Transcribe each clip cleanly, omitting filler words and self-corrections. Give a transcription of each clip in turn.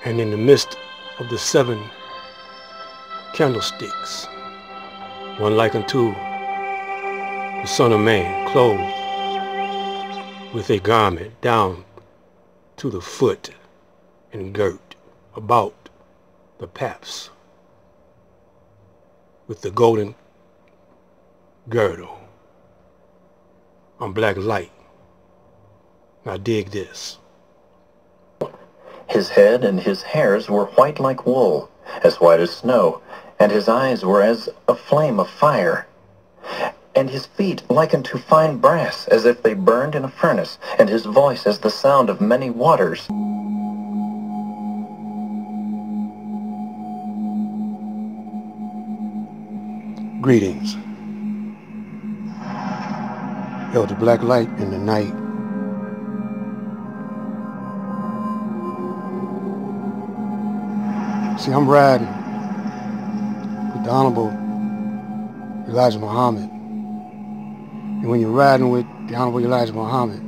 And in the midst of the 7 candlesticks, one like unto the Son of Man, clothed with a garment down to the foot and girt about the paps with the golden girdle on black light. Now dig this. His head and his hairs were white like wool, as white as snow, and his eyes were as a flame of fire. And his feet like unto fine brass, as if they burned in a furnace, and his voice as the sound of many waters. Greetings. Held the black light in the night. See, I'm riding with the Honorable Elijah Muhammad. And when you're riding with the Honorable Elijah Muhammad,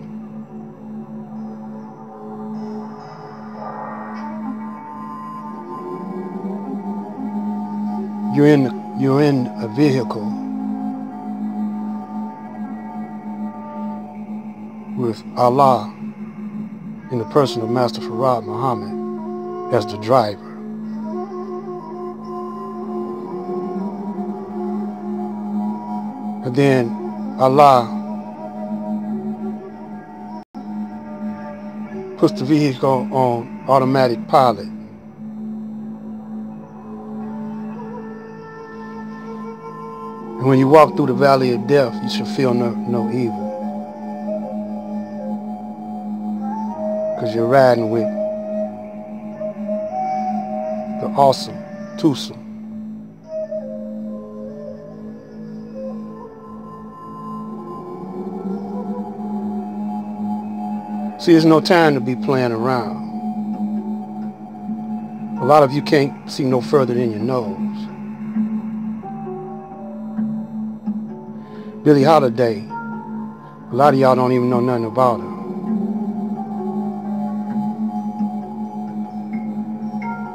you're in a vehicle with Allah in the person of Master FARD Muhammad as the driver. And then Allah puts the vehicle on automatic pilot. And when you walk through the valley of death, you should feel no evil. Because you're riding with the awesome twosome. See, there's no time to be playing around. A lot of you can't see no further than your nose. Billie Holiday, a lot of y'all don't even know nothing about her.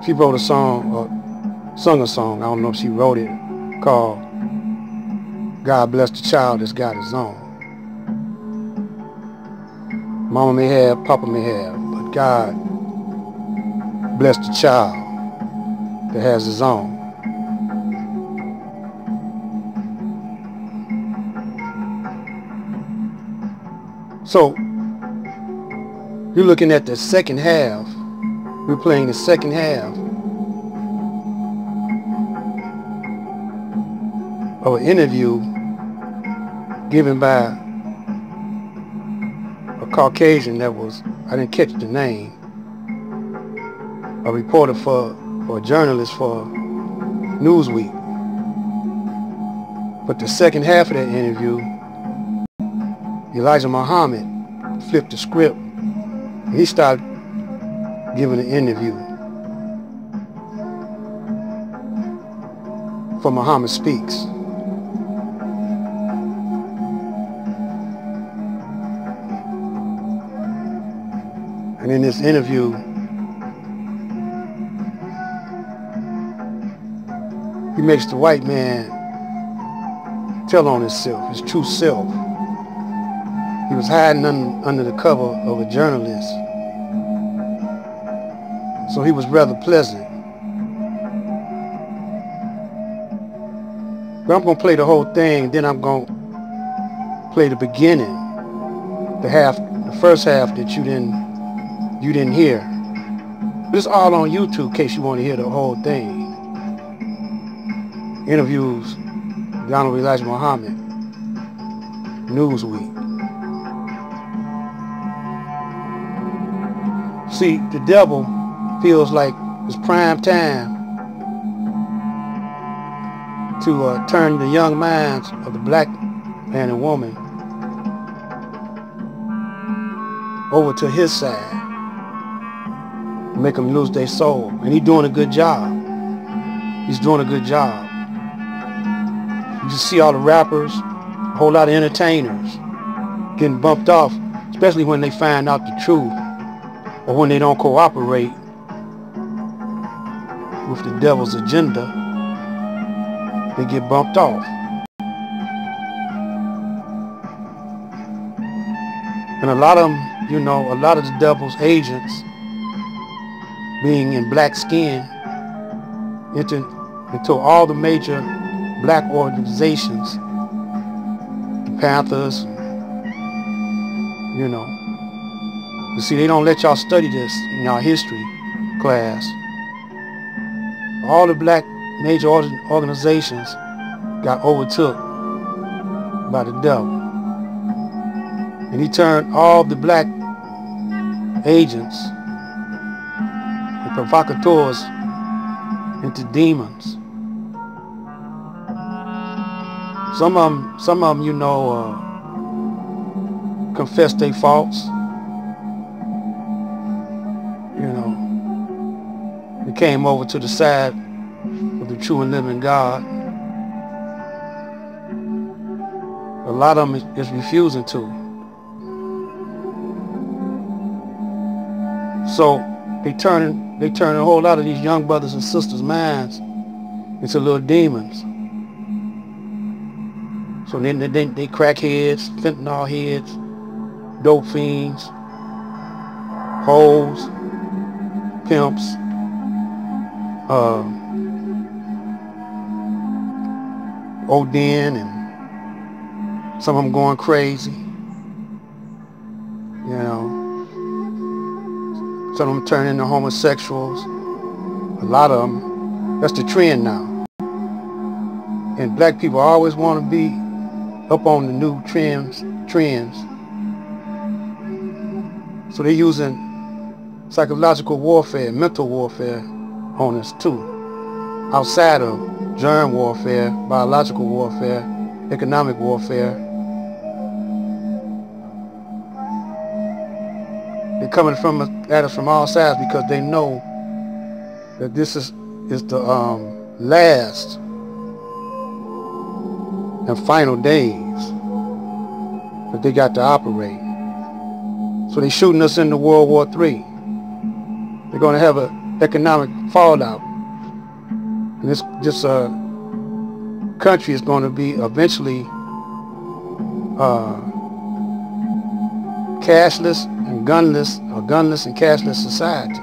She wrote a song, or sung a song, I don't know if she wrote it, called God Bless the Child That's Got His Own. Mama may have, Papa may have, but God bless the child that has his own. So, you're looking at the second half. We're playing the second half of an interview given by a Caucasian that was, I didn't catch the name, a reporter or a journalist for Newsweek. But the second half of that interview, Elijah Muhammad flipped the script and he started giving an interview for Muhammad Speaks. And in this interview, he makes the white man tell on himself, his true self. He was hiding under the cover of a journalist. So he was rather pleasant. But I'm going to play the whole thing, then I'm going to play the beginning, the first half that you didn't hear. But it's all on YouTube in case you want to hear the whole thing. Interviews, the Honorable Elijah Muhammad, Newsweek. See, the devil feels like it's prime time to turn the young minds of the black man and woman over to his side, make them lose their soul. And he's doing a good job. He's doing a good job. You just see all the rappers, a whole lot of entertainers getting bumped off, especially when they find out the truth or when they don't cooperate with the devil's agenda, they get bumped off. And a lot of them, you know, a lot of the devil's agents, being in black skin, into all the major black organizations, the Panthers, you know. You see, they don't let y'all study this in y'all history class. All the black major organizations got overtook by the devil. And he turned all the black agents and provocateurs into demons. Some of them, you know, confess their faults. You know, they came over to the side of the true and living God. A lot of them is refusing to. So they turn a whole lot of these young brothers and sisters' minds into little demons. So then they crackheads, fentanyl heads, dope fiends, hoes, pimps, ODing, and some of them going crazy. You know, some of them turn into homosexuals. A lot of them, that's the trend now. And black people always want to be up on the new trends. So they're using psychological warfare, mental warfare on us too. Outside of germ warfare, biological warfare, economic warfare. They're coming at us from all sides because they know that this is the last and final days that they got to operate. So they're shooting us into World War III. They're going to have an economic fallout. And this country is going to be eventually cashless and gunless, or gunless and cashless society.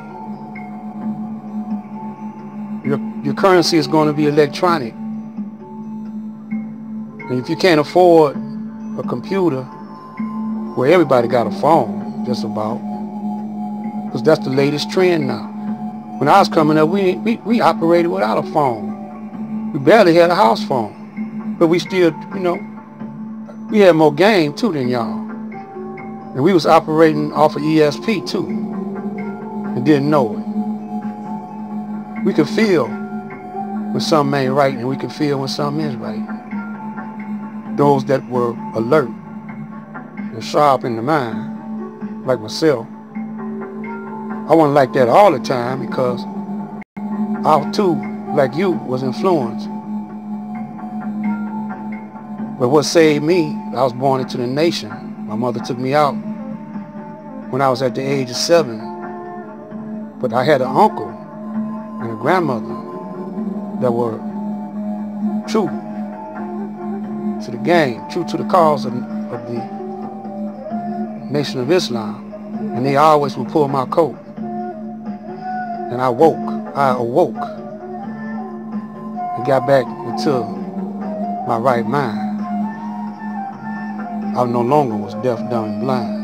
Your currency is going to be electronic. And if you can't afford a computer, well, everybody got a phone, just about, because that's the latest trend now. When I was coming up, we operated without a phone. We barely had a house phone, but we still, you know, we had more game too than y'all. And we was operating off of ESP too, and didn't know it. We could feel when something ain't right, and we could feel when something is right. Those that were alert and sharp in the mind, like myself. I wasn't like that all the time because I too, like you, was influenced. But what saved me, I was born into the nation. My mother took me out when I was at the age of 7. But I had an uncle and a grandmother that were true to the game, true to the cause of the Nation of Islam. And they always would pull my coat. And I awoke and got back into my right mind. I no longer was deaf, dumb, and blind.